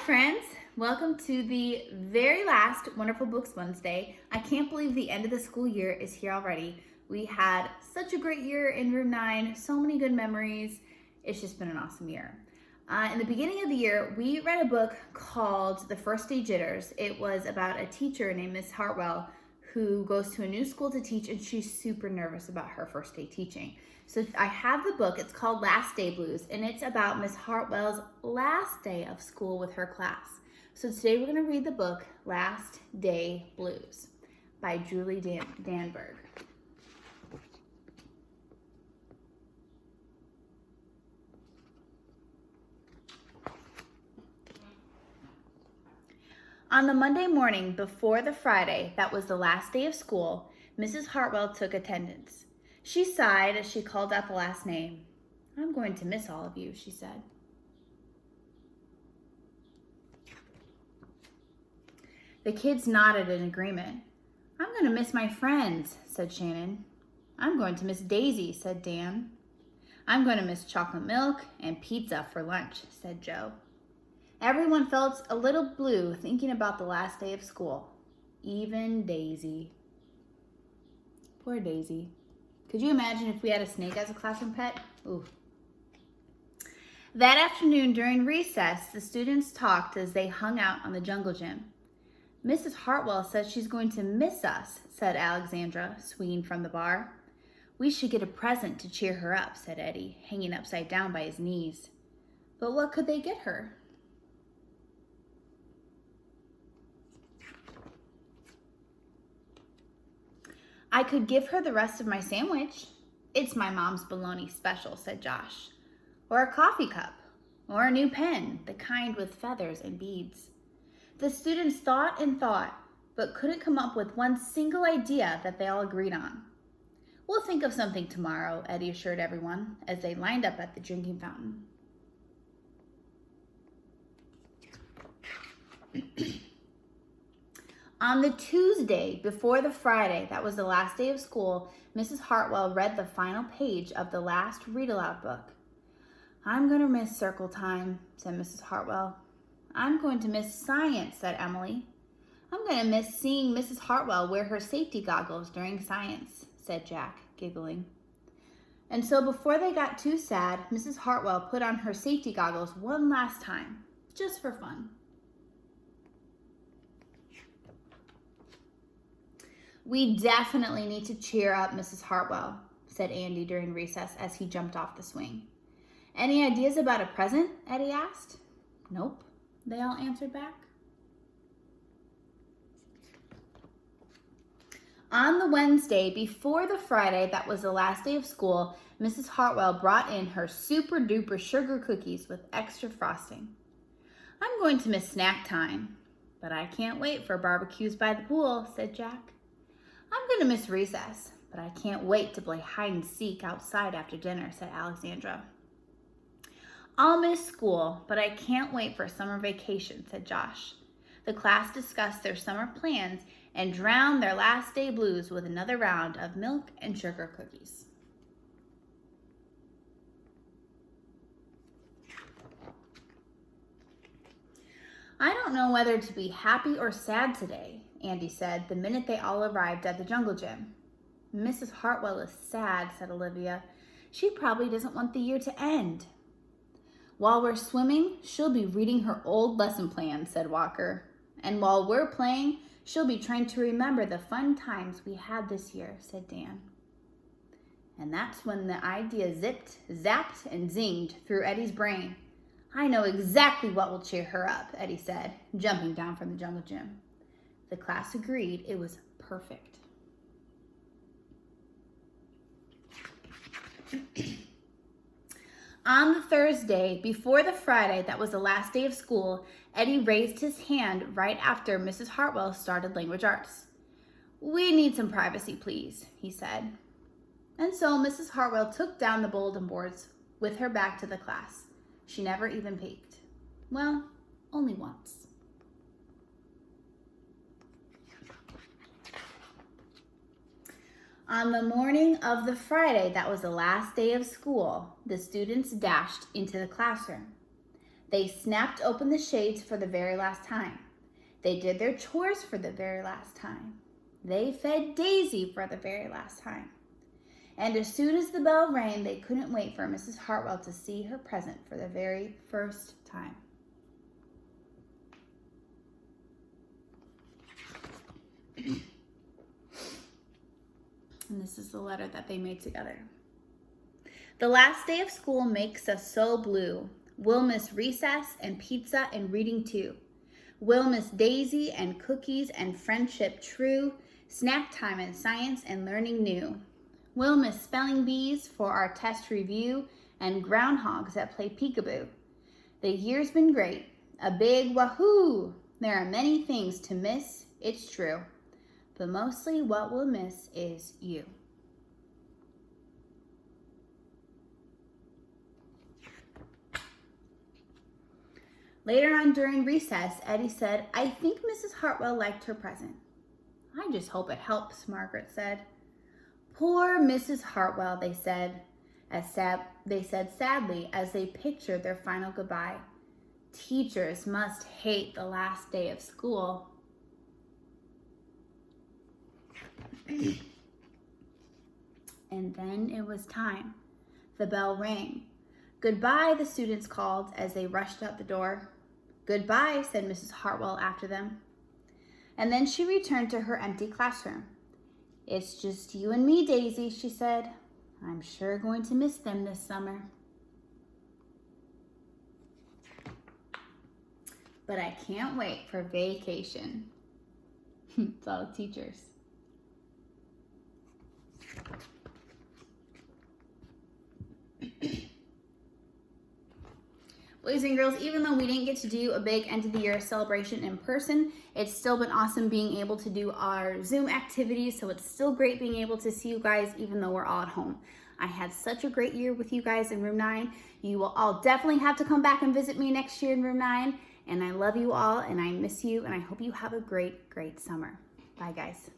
friends. Welcome to the very last Wonderful Books Wednesday. I can't believe the end of the school year is here already. We had such a great year in Room 9, so many good memories. It's just been an awesome year. In the beginning of the year, we read a book called The First Day Jitters. It was about a teacher named Miss Hartwell who goes to a new school to teach, and she's super nervous about her first day teaching. So I have the book. It's called Last Day Blues, and it's about Miss Hartwell's last day of school with her class. So today we're going to read the book Last Day Blues by Julie Danneberg. On the Monday morning before the Friday that was the last day of school, Mrs. Hartwell took attendance. She sighed as she called out the last name. "I'm going to miss all of you," she said. The kids nodded in agreement. "I'm going to miss my friends," said Shannon. "I'm going to miss Daisy," said Dan. "I'm going to miss chocolate milk and pizza for lunch," said Joe. Everyone felt a little blue thinking about the last day of school. Even Daisy. Poor Daisy. Could you imagine if we had a snake as a classroom pet? Ooh. That afternoon during recess, the students talked as they hung out on the jungle gym. "Mrs. Hartwell says she's going to miss us," said Alexandra, swinging from the bar. "We should get a present to cheer her up," said Eddie, hanging upside down by his knees. But what could they get her? "I could give her the rest of my sandwich. It's my mom's bologna special," said Josh. "Or a coffee cup, or a new pen, the kind with feathers and beads." The students thought and thought, but couldn't come up with one single idea that they all agreed on. "We'll think of something tomorrow," Eddie assured everyone as they lined up at the drinking fountain. On the Tuesday before the Friday that was the last day of school, Mrs. Hartwell read the final page of the last read-aloud book. "I'm going to miss circle time," said Mrs. Hartwell. "I'm going to miss science," said Emily. "I'm going to miss seeing Mrs. Hartwell wear her safety goggles during science," said Jack, giggling. And so before they got too sad, Mrs. Hartwell put on her safety goggles one last time, just for fun. "We definitely need to cheer up Mrs. Hartwell," said Andy during recess as he jumped off the swing. "Any ideas about a present?" Eddie asked. "Nope," they all answered back. On the Wednesday before the Friday that was the last day of school, Mrs. Hartwell brought in her super duper sugar cookies with extra frosting. "I'm going to miss snack time, but I can't wait for barbecues by the pool," said Jack. "I'm going to miss recess, but I can't wait to play hide and seek outside after dinner," said Alexandra. "I'll miss school, but I can't wait for summer vacation," said Josh. The class discussed their summer plans and drowned their last day blues with another round of milk and sugar cookies. "I don't know whether to be happy or sad today," Andy said the minute they all arrived at the jungle gym. "Mrs. Hartwell is sad," said Olivia. "She probably doesn't want the year to end." "While we're swimming, she'll be reading her old lesson plan," said Walker. "And while we're playing, she'll be trying to remember the fun times we had this year," said Dan. And that's when the idea zipped, zapped, and zinged through Eddie's brain. "I know exactly what will cheer her up," Eddie said, jumping down from the jungle gym. The class agreed it was perfect. On the Thursday before the Friday that was the last day of school, Eddie raised his hand right after Mrs. Hartwell started language arts. "We need some privacy, please," he said. And so Mrs. Hartwell took down the bulletin boards with her back to the class. She never even peeked. Well, only once. On the morning of the Friday that was the last day of school, the students dashed into the classroom. They snapped open the shades for the very last time. They did their chores for the very last time. They fed Daisy for the very last time. And as soon as the bell rang, they couldn't wait for Mrs. Hartwell to see her present for the very first time. And this is the letter that they made together. The last day of school makes us so blue. We'll miss recess and pizza and reading too. We'll miss Daisy and cookies and friendship true, snack time and science and learning new. We'll miss spelling bees for our test review and groundhogs that play peekaboo. The year's been great, a big wahoo! There are many things to miss, it's true, but mostly what we'll miss is you. Later on during recess, Eddie said, I think Mrs. Hartwell liked her present. I just hope it helps, Margaret said. Poor Mrs. Hartwell, they said sadly as they pictured their final goodbye. Teachers must hate the last day of school. And then it was time. The bell rang. Goodbye, the students called as they rushed out the door. Goodbye, said Mrs. Hartwell after them. And then she returned to her empty classroom. It's just you and me, Daisy, she said. I'm sure going to miss them this summer. But I can't wait for vacation. It's all teachers. Boys and girls, even though we didn't get to do a big end of the year celebration in person, it's still been awesome being able to do our Zoom activities. So it's still great being able to see you guys even though we're all at home. I had such a great year with you guys in room 9. You will all definitely have to come back and visit me next year in room 9. And I love you all and I miss you and I hope you have a great, great summer. Bye guys.